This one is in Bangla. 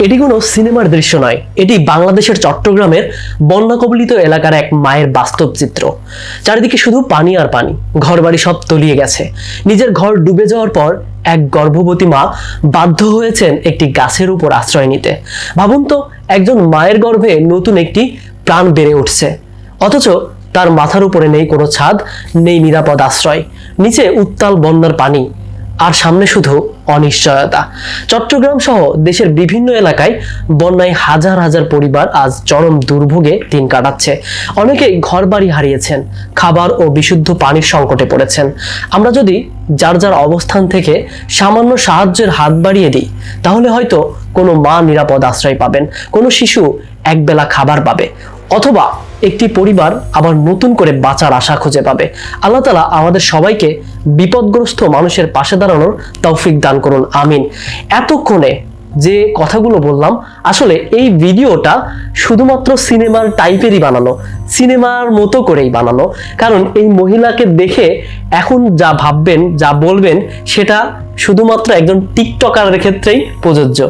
এটি কোনো সিনেমার দৃশ্য নয়, এটি বাংলাদেশের চট্টগ্রামের বন্যা কবলিত এলাকার এক মায়ের বাস্তব চিত্র। চারিদিকে শুধু পানি আর পানি, ঘরবাড়ি সব তলিয়ে গেছে। নিজের ঘর ডুবে যাওয়ার পর এক গর্ভবতী মা বাধ্য হয়েছেন একটি গাছের উপর আশ্রয় নিতে। ভাবুন তো, একজন মায়ের গর্ভে নতুন একটি প্রাণ বেড়ে উঠছে, অথচ তার মাথার উপরে নেই কোনো ছাদ, নেই নিরাপদ আশ্রয়, নিচে উত্তাল বন্যার পানি, আর সামনে শুধু অনিশ্চয়তা। চট্টগ্রাম সহ দেশের বিভিন্ন এলাকায় বন্যায় হাজার হাজার পরিবার আজ চরম দুর্ভোগে দিন কাটাচ্ছে। অনেকেই ঘরবাড়ি হারিয়েছেন, খাবার ও বিশুদ্ধ পানির সংকটে পড়েছেন। আমরা যদি যার যার অবস্থান থেকে সামান্য সাহায্যের হাত বাড়িয়ে দিই, তাহলে হয়তো কোনো মা নিরাপদ আশ্রয় পাবেন, কোনো শিশু একবেলা খাবার পাবে, অথবা একটি পরিবার আবার নতুন করে বাঁচার আশা খুঁজে পাবে। আল্লাহ তাআলা আমাদের সবাইকে বিপদগ্রস্ত মানুষের পাশে দাঁড়ানোর তৌফিক দান করুন, আমিন। এতক্ষণে যে কথাগুলো বললাম, আসলে এই ভিডিওটা শুধুমাত্র সিনেমার টাইপেরই বানানো, সিনেমার মতো করেই বানানো। কারণ এই মহিলাকে দেখে এখন যা ভাববেন, যা বলবেন, সেটা শুধুমাত্র একজন টিকটকারের ক্ষেত্রেই প্রযোজ্য।